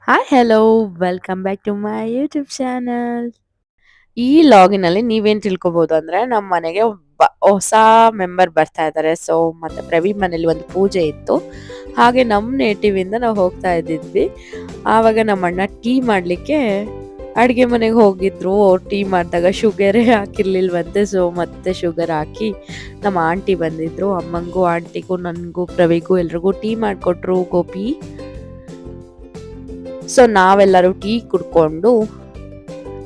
Hi hello welcome back to my YouTube channel. ಈ ಲಾಗಿನಲ್ಲಿ ನೀವೇನ್ ತಿಳ್ಕೊಬಹುದು ಅಂದ್ರೆ ನಮ್ಮ ಮನೆಗೆ ಒಬ್ಬ ಹೊಸ ಮೆಂಬರ್ ಬರ್ತಾ ಇದ್ದಾರೆ. ಸೊ ಮತ್ತೆ ಪ್ರವೀಣ್ ಮನೇಲಿ ಒಂದು ಪೂಜೆ ಇತ್ತು. ಹಾಗೆ ನಮ್ಮ ನೇಟಿವ್ ಇಂದ ನಾವು ಹೋಗ್ತಾ ಇದ್ದಿದ್ವಿ. ಆವಾಗ ನಮ್ಮ ಅಣ್ಣ ಟೀ ಮಾಡ್ಲಿಕ್ಕೆ ಅಡ್ಗೆ ಮನೆಗೆ ಹೋಗಿದ್ರು. ಟೀ ಮಾಡಿದಾಗ ಶುಗರೇ ಹಾಕಿರ್ಲಿಲ್ವಂತೆ. ಸೊ ಮತ್ತೆ ಶುಗರ್ ಹಾಕಿ ನಮ್ಮ ಆಂಟಿ ಬಂದಿದ್ರು. ಅಮ್ಮಂಗೂ ಆಂಟಿಗೂ ನನಗೂ ಪ್ರವಿಗೂ ಎಲ್ರಿಗೂ ಟೀ ಮಾಡಿಕೊಟ್ರು ಗೋಪಿ. ಸೊ ನಾವೆಲ್ಲರೂ ಟೀ ಕುಡ್ಕೊಂಡು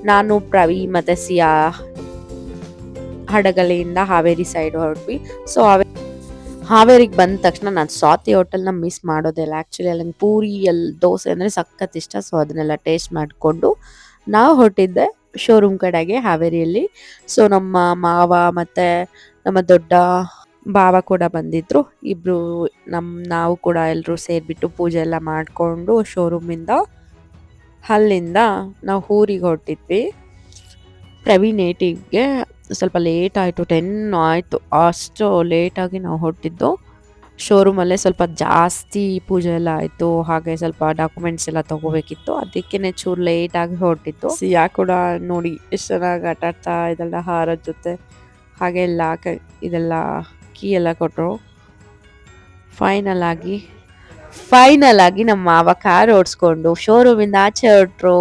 ನಾನು ಪ್ರವಿ ಮತ್ತೆ ಸಿಯಾ ಹಡಗಲಿಯಿಂದ ಹಾವೇರಿ ಸೈಡ್ ಹೊರಟ್ವಿ. ಸೊ ಹಾವೇರಿಗೆ ಬಂದ ತಕ್ಷಣ ನಾನು ಸ್ವಾತಿ ಹೋಟೆಲ್ನ ಮಿಸ್ ಮಾಡೋದಿಲ್ಲ. ಆ್ಯಕ್ಚುಲಿ ಅಲ್ಲಿ ಪೂರಿ ದೋಸೆ ಅಂದರೆ ಸಖತ್ ಇಷ್ಟ. ಸೊ ಅದನ್ನೆಲ್ಲ ಟೇಸ್ಟ್ ಮಾಡಿಕೊಂಡು ನಾವು ಹೊರಟಿದ್ದೆ ಶೋರೂಮ್ ಕಡೆಗೆ ಹಾವೇರಿಯಲ್ಲಿ. ಸೊ ನಮ್ಮ ಮಾವ ಮತ್ತು ನಮ್ಮ ದೊಡ್ಡ ಬಾವ ಕೂಡ ಬಂದಿದ್ರು. ಇಬ್ರು ನಾವು ಕೂಡ ಎಲ್ಲರೂ ಸೇರಿಬಿಟ್ಟು ಪೂಜೆ ಎಲ್ಲ ಮಾಡಿಕೊಂಡು ಶೋರೂಮಿಂದ ಅಲ್ಲಿಂದ ನಾವು ಊರಿಗೆ ಹೊರಟಿದ್ವಿ. ಪ್ರವೀಣ್ ಏಟಿಗೆ ಸ್ವಲ್ಪ ಲೇಟ್ ಆಯಿತು, 10 ಆಯಿತು. ಅಷ್ಟು ಲೇಟಾಗಿ ನಾವು ಹೊರಟಿದ್ದು. ಶೋರೂಮಲ್ಲೇ ಸ್ವಲ್ಪ ಜಾಸ್ತಿ ಪೂಜೆ ಎಲ್ಲ ಆಯಿತು. ಹಾಗೆ ಸ್ವಲ್ಪ ಡಾಕ್ಯುಮೆಂಟ್ಸ್ ಎಲ್ಲ ತೊಗೋಬೇಕಿತ್ತು. ಅದಕ್ಕೇ ಚೂರು ಲೇಟಾಗಿ ಹೊರಟಿತ್ತು. ಸಿಯಾ ಕೂಡ ನೋಡಿ ಎಷ್ಟು ಚೆನ್ನಾಗಿ ಆಟ ಆಡ್ತಾ ಇದೆಲ್ಲ ಹಾರದ ಜೊತೆ. ಹಾಗೆ ಇದೆಲ್ಲ ಕೀ ಎಲ್ಲ ಕೊಟ್ಟರು. ಫೈನಲ್ ಆಗಿ ನಮ್ಮ ಮಾವ ಕಾರ್ ಓಡಿಸ್ಕೊಂಡು ಶೋರೂಮಿಂದ ಆಚೆ ಹೊರಟ್ರು.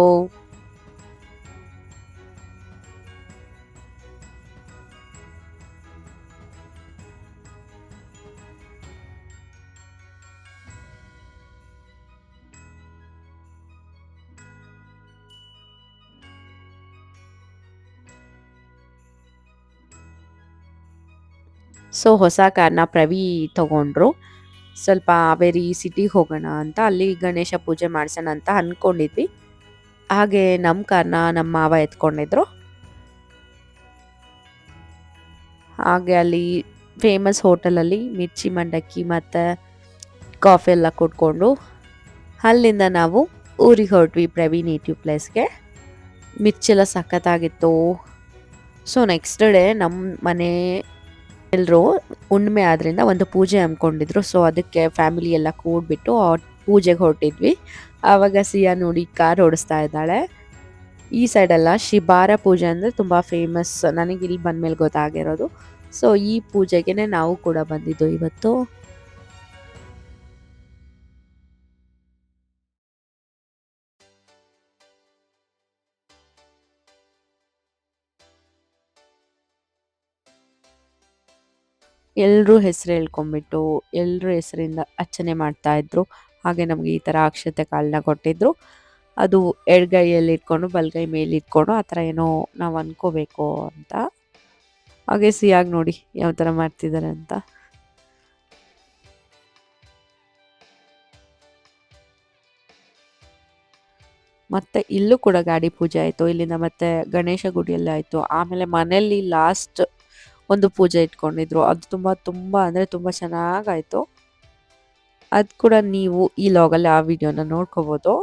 ಸೊ ಹೊಸ ಕಾರ್ನ ಪ್ರವಿ ತಗೊಂಡ್ರು. ಸ್ವಲ್ಪ ಹಾವೇರಿ ಸಿಟಿಗೆ ಹೋಗೋಣ ಅಂತ, ಅಲ್ಲಿ ಗಣೇಶ ಪೂಜೆ ಮಾಡ್ಸೋಣ ಅಂತ ಅಂದ್ಕೊಂಡಿದ್ವಿ. ಹಾಗೆ ನಮ್ಮ ಕಾರ್ನ ನಮ್ಮ ಮಾವ ಎತ್ಕೊಂಡಿದ್ರು. ಹಾಗೆ ಅಲ್ಲಿ ಫೇಮಸ್ ಹೋಟೆಲಲ್ಲಿ ಮಿರ್ಚಿ ಮಂಡಕ್ಕಿ ಮತ್ತು ಕಾಫಿ ಎಲ್ಲ ಕುಡ್ಕೊಂಡು ಅಲ್ಲಿಂದ ನಾವು ಊರಿಗೆ ಹೊರಟ್ವಿ ಪ್ರವಿ ನೇಟಿವ್ ಪ್ಲೇಸ್ಗೆ. ಮಿರ್ಚಿ ಎಲ್ಲ ಸಖತ್ತಾಗಿತ್ತು. ಸೊ ನೆಕ್ಸ್ಟ್ ಡೇ ನಮ್ಮ ಮನೆ ಎಲ್ಲರೂ ಹುಣ್ಣಿಮೆ ಆದ್ರಿಂದ ಒಂದು ಪೂಜೆ ಹಮ್ಮಿಕೊಂಡಿದ್ರು. ಸೊ ಅದಕ್ಕೆ ಫ್ಯಾಮಿಲಿ ಎಲ್ಲ ಕೂಡ್ಬಿಟ್ಟು ಪೂಜೆಗೆ ಹೊರಟಿದ್ವಿ. ಆವಾಗ ಸಿಯಾ ನೋಡಿ ಕಾರ್ ಓಡಿಸ್ತಾ ಇದ್ದಾಳೆ. ಈ ಸೈಡೆಲ್ಲ ಶಿಬಾರ ಪೂಜೆ ಅಂದರೆ ತುಂಬ ಫೇಮಸ್. ನನಗೆ ಇಲ್ಲಿ ಬಂದಮೇಲೆ ಗೊತ್ತಾಗಿರೋದು. ಸೊ ಈ ಪೂಜೆಗೆ ನಾವು ಕೂಡ ಬಂದಿದ್ದು ಇವತ್ತು. ಎಲ್ಲರೂ ಹೆಸರು ಹೇಳ್ಕೊಂಡ್ಬಿಟ್ಟು ಎಲ್ಲರೂ ಹೆಸರಿಂದ ಅರ್ಚನೆ ಮಾಡ್ತಾಯಿದ್ರು. ಹಾಗೆ ನಮಗೆ ಈ ಥರ ಅಕ್ಷತೆ ಕಾಳನ್ನ ಕೊಟ್ಟಿದ್ರು. ಅದು ಎಡಗೈಯಲ್ಲಿ ಇಟ್ಕೊಂಡು ಬಲಗೈ ಮೇಲೆ ಇಟ್ಕೊಂಡು ಆ ಥರ ಏನೋ ನಾವು ಅನ್ಕೋಬೇಕು ಅಂತ. ಹಾಗೆ ಸಿಯಾಗಿ ನೋಡಿ ಯಾವ ಥರ ಮಾಡ್ತಿದ್ದಾರೆ ಅಂತ. ಮತ್ತು ಇಲ್ಲೂ ಕೂಡ ಗಾಡಿ ಪೂಜೆ ಆಯಿತು. ಇಲ್ಲಿಂದ ಮತ್ತೆ ಗಣೇಶ ಗುಡಿಯಲ್ಲಿ ಆಯಿತು. ಆಮೇಲೆ ಮನೆಯಲ್ಲಿ ಲಾಸ್ಟ್ ಒಂದು ಪೂಜೆ ಇಟ್ಕೊಂಡಿದ್ರು. ಅದು ತುಂಬ ಅಂದರೆ ತುಂಬ ಚೆನ್ನಾಗಾಯಿತು. ಅದು ಕೂಡ ನೀವು ಈ ಲಾಗಲ್ಲಿ ಆ ವಿಡಿಯೋನ ನೋಡ್ಕೋಬೋದು.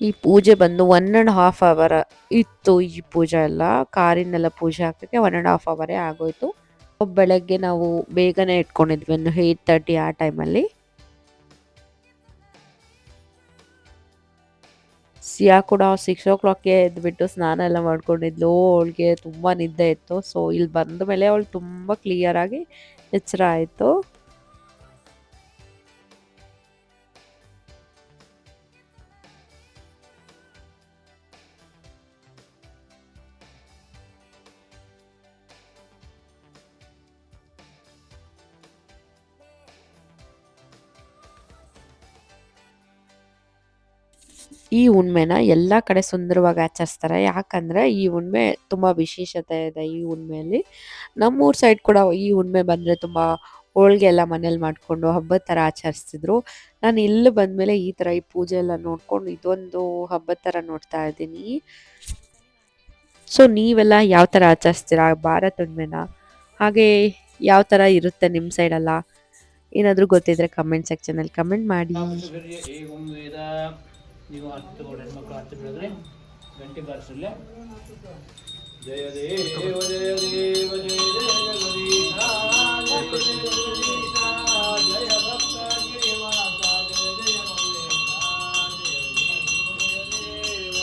ಈ ಪೂಜೆ ಬಂದು 1.5 ಅವರ್ ಇತ್ತು. ಈ ಪೂಜೆ ಎಲ್ಲ ಕಾರಿನೆಲ್ಲ ಪೂಜೆ ಹಾಕೋಕ್ಕೆ 1.5 ಅವರೇ ಆಗೋಯ್ತು. ಬೆಳಗ್ಗೆ ನಾವು ಬೇಗನೆ ಇಟ್ಕೊಂಡಿದ್ವಿ, ಒಂದು 8:30 ಆ ಟೈಮಲ್ಲಿ. ಸಿಯಾ ಕೂಡ 6 o'clockಗೆ ಎದ್ಬಿಟ್ಟು ಸ್ನಾನ ಎಲ್ಲ ಮಾಡ್ಕೊಂಡಿದ್ಲು. ಅವಳಿಗೆ ತುಂಬ ನಿದ್ದೆ ಇತ್ತು. ಸೊ ಇಲ್ಲಿ ಬಂದ ಮೇಲೆ ಅವಳು ತುಂಬ ಕ್ಲಿಯರಾಗಿ ಎಚ್ಚರ ಆಯಿತು. ಈ ಹುಣ್ಮೆನ ಎಲ್ಲ ಕಡೆ ಸುಂದರವಾಗಿ ಆಚರಿಸ್ತಾರೆ. ಯಾಕಂದರೆ ಈ ಹುಣ್ಮೆ ತುಂಬ ವಿಶೇಷತೆ ಇದೆ ಈ ಹುಣ್ಮೆಯಲ್ಲಿ. ನಮ್ಮೂರ ಸೈಡ್ ಕೂಡ ಈ ಹುಣ್ಮೆ ಬಂದರೆ ತುಂಬ ಹೋಳಿಗೆ ಎಲ್ಲ ಮನೇಲಿ ಮಾಡಿಕೊಂಡು ಹಬ್ಬದ ಥರ ಆಚರಿಸ್ತಿದ್ರು. ನಾನು ಇಲ್ಲಿ ಬಂದಮೇಲೆ ಈ ಥರ ಈ ಪೂಜೆ ಎಲ್ಲ ನೋಡ್ಕೊಂಡು ಇದೊಂದು ಹಬ್ಬದ ಥರ ನೋಡ್ತಾ ಇದ್ದೀನಿ. ಸೊ ನೀವೆಲ್ಲ ಯಾವ ಥರ ಆಚರಿಸ್ತೀರಾ ಭಾರತ ಹುಣ್ಣಿಮೆನ? ಹಾಗೆ ಯಾವ ಥರ ಇರುತ್ತೆ ನಿಮ್ಮ ಸೈಡೆಲ್ಲ? ಏನಾದರೂ ಗೊತ್ತಿದ್ರೆ ಕಮೆಂಟ್ ಸೆಕ್ಷನಲ್ಲಿ ಕಮೆಂಟ್ ಮಾಡಿ. ನೀವು ಹೆಣ್ಮಕ್ಳು ಹತ್ತು ಬಿಡಿದ್ರೆ ಗಂಟೆ ಬಾರಿಸಲ್ಲೇ ಜಯ ದೇವ ಜಯ ದೇವ ಜಯ ಜಗದೀಶ ಜಯ ಜಗದೀಶ ಜಯ ಭಕ್ತ ಗಿರಿವಾಸ ಜಯ ಜಯ ಮಲ್ಲೇಶ ಜಯ ದೇವ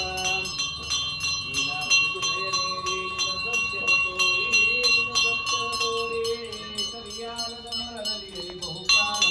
ನೀನಾಕ್ಷಿ ನೀರಿ ಸತ್ಯ ತೋರಿ ಸತ್ಯ ತೋರಿ ಸರಿಯಾದ ಮರದಲ್ಲಿ ಬಹುಕಾಲ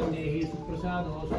देहि सुप्रसादोऽस्तु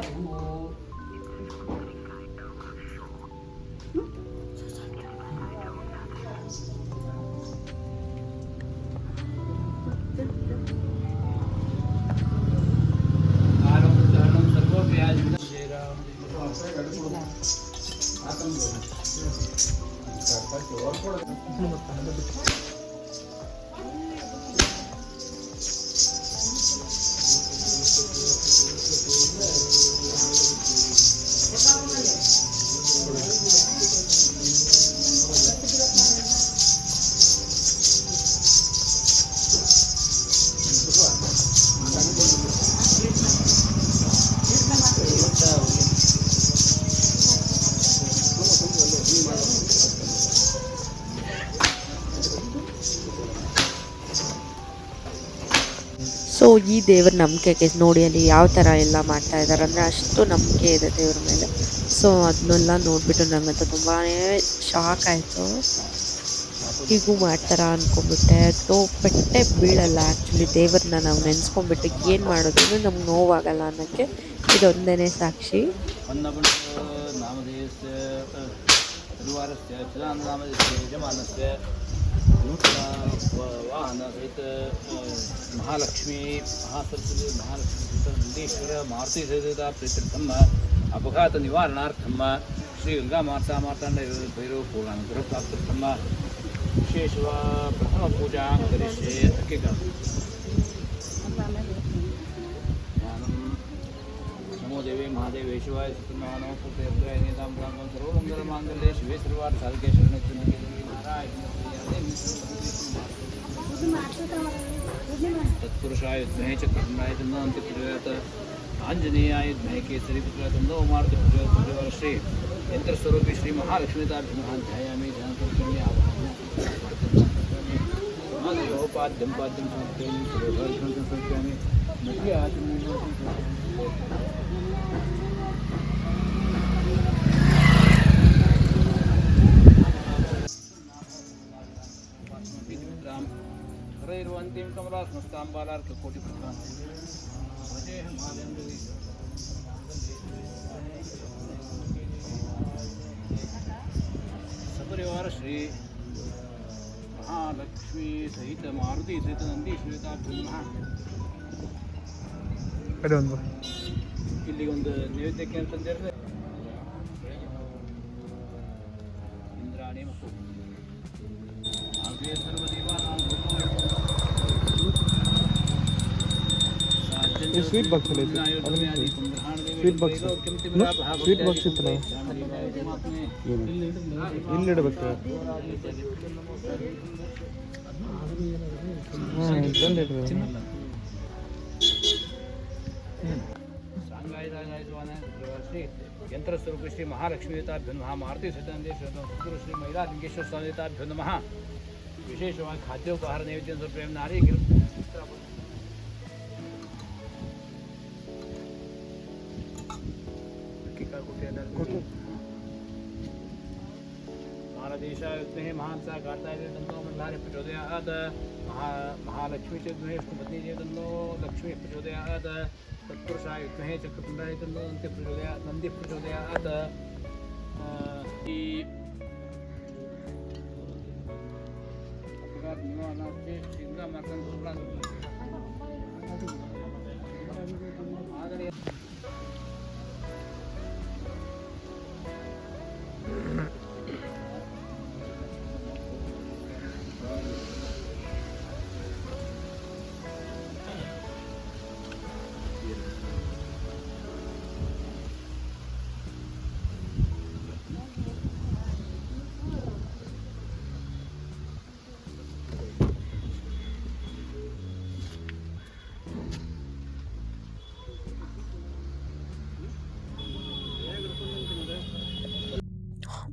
ಸೊ ಈ ದೇವ್ರ ನಂಬಿಕೆಗೆ ನೋಡಿ ಅಲ್ಲಿ ಯಾವ ಥರ ಎಲ್ಲ ಮಾಡ್ತಾ ಇದ್ದಾರೆ ಅಂದರೆ ಅಷ್ಟು ನಂಬಿಕೆ ಇದೆ ದೇವ್ರ ಮೇಲೆ. ಸೊ ಅದನ್ನೆಲ್ಲ ನೋಡಿಬಿಟ್ಟು ನನಗಂತೂ ತುಂಬಾ ಶಾಕ್ ಆಯಿತು. ಹೀಗೂ ಮಾಡ್ತಾರ ಅಂದ್ಕೊಂಡ್ಬಿಟ್ಟೆ. ಪೆಟ್ಟೆ ಬೀಳಲ್ಲ ಆ್ಯಕ್ಚುಲಿ ದೇವ್ರನ್ನ ನಾವು ನೆನೆಸ್ಕೊಂಡ್ಬಿಟ್ಟು ಏನು ಮಾಡೋದು ನಮ್ಗೆ ನೋವಾಗಲ್ಲ ಅನ್ನೋಕ್ಕೆ ಇದೊಂದೇ ಸಾಕ್ಷಿ. ವಾಹನ ಸಹಿತ ಮಹಾಲಕ್ಷ್ಮೀ ಮಹಾಸರಸ್ವತಿ ಮಹಾಲಕ್ಷ್ಮೀ ನಂದೀಶ್ವರ ಮಾರುತಿ ಸಹಿತ ಪ್ರೀತ್ಯರ್ಥಂ ಅಪಘಾತ ನಿವಾರಣಾರ್ಥಂ ಶ್ರೀ ಗಂಗಾ ಮಾತಾ ಮಾರ್ತಾಂಡ ಭೈರವ ಪೂರ್ಣಾನುಗ್ರಹ ಪ್ರಾಪ್ತ್ಯರ್ಥಂ ವಿಶೇಷವ ಪ್ರಥಮ ಪೂಜಾ ಕರಿಷ್ಯೆ ಅಕ್ಕೆ नमो देवे महादेवे शिवाय सत्यनारायण पुत्रय नेताम प्रांगण सर्वमंगल मांगल्ये शिवे सर्वार्थ साधके शरण्ये तत्पुरुषाय विद्महे च कर्णाय तन्नोति प्रचोदयात् आंजनेयाय विद्महे केसरी पुत्राय तन्नो मारुति प्रचोदयात् श्री यंत्रस्वरूपी श्री महालक्ष्मीताभ्यमः ध्यायामि ध्यानपूर्वकं आवाहयामि पाद्यं समर्पयामि सर्वभूतं समर्पयामि हरैर्वन्तीं कमलास्मस्तां बालार्ककोटिप्रधां भजेऽहं माधवेन्द्रं सपरिवार श्री महालक्ष्मी सहित मारुति सहित नंदी ಶ್ವೇತಾಭ್ಯೋ ನಮಃ. ಇಲ್ಲಿ ಒಂದು ನೈವೇದ್ಯಕ್ಕೆ ಅಂತಂದಿದ್ರೆ ಇಂದ್ರಾಣಿ ಮತ್ತು ಸ್ವೀಟ್ ಬಾಕ್ಸ್ ಅಲ್ಲಿ ಸ್ವೀಟ್ ಬಾಕ್ಸ್ ಸ್ವೀಟ್ ಬಾಕ್ಸ್ ಇತ್ತಲ್ಲ ಇಲ್ಲಿ ಇಡಬೇಕು. यंत्र स्वरूप श्री महालक्ष्मीताभ्यो नमः. मारुति सहित गुरु श्री महिलालिंगेश्वर स्वामीताभ्यो नमः. विशेषವಾಗಿ ಖಾದ್ಯೋಪಹಾರ ನೈವೇದ್ಯ ಪ್ರೇಮ ನಾರಿ महादेशायुग्महे महांसा कार्ताय तन्नो मल्हारे प्रचोदयात्. महालक्ष्मी च युग्महे विष्णुपत्नी च तन्नो लक्ष्मी प्रचोदयात्. तत्पुरुषाय युग्महे चक्रतुण्डाय तन्नो नन्दी प्रचोदयात्.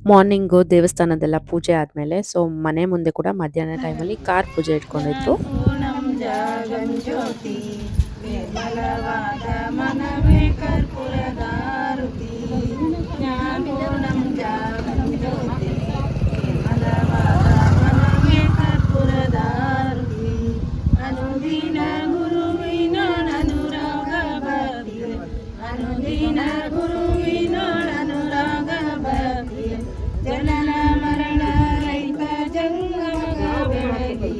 ಮಾರ್ನಿಂಗು ದೇವಸ್ಥಾನದೆಲ್ಲ ಪೂಜೆ ಆದಮೇಲೆ ಸೊ ಮನೆ ಮುಂದೆ ಕೂಡ ಮಧ್ಯಾಹ್ನ ಟೈಮಲ್ಲಿ ಕಾರ್ ಪೂಜೆ ಇಟ್ಕೊಂಡಿದ್ರು. ಜನನ ಮರಣ ರಹಿತ ಜಂಗಮ ಬೆಳಗಿ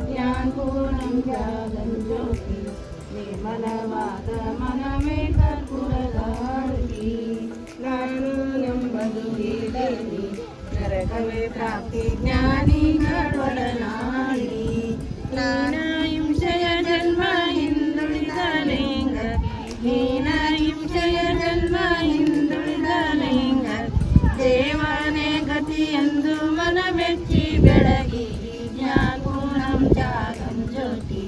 ಜ್ಞಾನಪೂರ್ಣಂ ಜಾಗಂ ಜ್ಯೋತಿ ನಿರ್ಮಲವಾದ ಮನವೇ ಕರ್ಪೂರದಾರತಿ. ನಾನು ಎಂಬುದು ದೇವಿ ನರಕವೇ ಪ್ರಾಪ್ತಿ ಜ್ಞಾನಿಗಳೊಡನಾಡಿ. ಹಿಂಸೆಯ ಜನ್ಮ ಹಿಂದುಳಿದ ಲಿಂಗ ಹಿಂಸೆಯ ಜನ್ಮ ಹಿಂದುಳಿದ ಲಿಂಗ ದೇವನೇ ಗತಿ ಎಂದು ಮನ ಮೆಚ್ಚಿ ಬೆಳಗಿ ಜ್ಞಾನಪೂರ್ಣಂ ಜಾಗಂ ಜ್ಯೋತಿ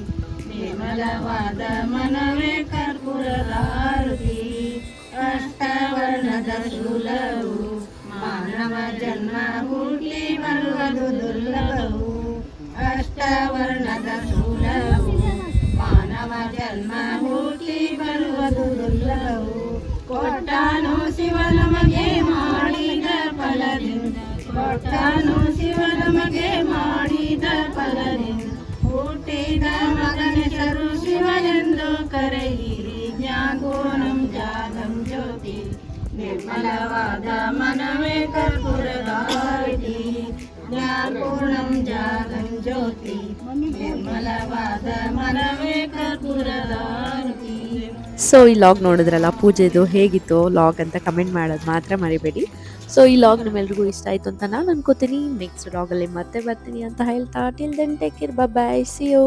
ನಿರ್ಮಲವಾದ ಮನವೇ ಕರ್ಪೂರದಾರತಿ. ಅಷ್ಟವರ್ಣದ ಶೂಲವು ಮಾನವ ಜನ್ಮ ಹುಟ್ಟಿ ಬರುವುದು ದುರ್ಲಭವು. ಅಷ್ಟವರ್ಣದ ಶೂಲವು ಮಾನವ ಜನ್ಮ ಹುಟ್ಟಿ ಬರುವುದು ದುರ್ಲಭವು. ಕೊಟ್ಟಾನು ಶಿವ ನಮಗೆ ಮಾಡಿದ ಫಲದಿಂದ ಕೊಟ್ಟಾನು ಶಿವ ನಮಗೆ ಮಾಡಿದ ಫಲದಿಂದ ಹುಟ್ಟಿದ ಮಗನೆಸರು ಶಿವ ಎಂದು ಕರೆಯಿರಿ. ಜ್ಞಾನಪೂರ್ಣಂ ಜಾಗಂ ಜ್ಯೋತಿ ನಿರ್ಮಲವಾದ ಮನವೇ ಕರ್ಪೂರದಾರತಿ. ಜ್ಞಾನಪೂರ್ಣಂ ಜಾಗಂ ಜ್ಯೋತಿ ನಿರ್ಮಲವಾದ ಮನವೇ ಕರ್ಪೂರದಾರತಿ. ಸೊ ಈ ಲಾಗ್ ನೋಡಿದ್ರಲ್ಲ ಪೂಜೆದು ಹೇಗಿತ್ತು ಲಾಗ್ ಅಂತ ಕಮೆಂಟ್ ಮಾಡೋದು ಮಾತ್ರ ಮರಿಬೇಡಿ. ಸೊ ಈ ಲಾಗ್ ನಿಮ್ಮೆಲ್ರಿಗೂ ಇಷ್ಟ ಆಯಿತು ಅಂತ ನಾನು ಅನ್ಕೋತೀನಿ. ನೆಕ್ಸ್ಟ್ ಲಾಗಲ್ಲಿ ಮತ್ತೆ ಬರ್ತೀನಿ ಅಂತ ಹೇಳ್ತಾ till then take care, bye bye, see you.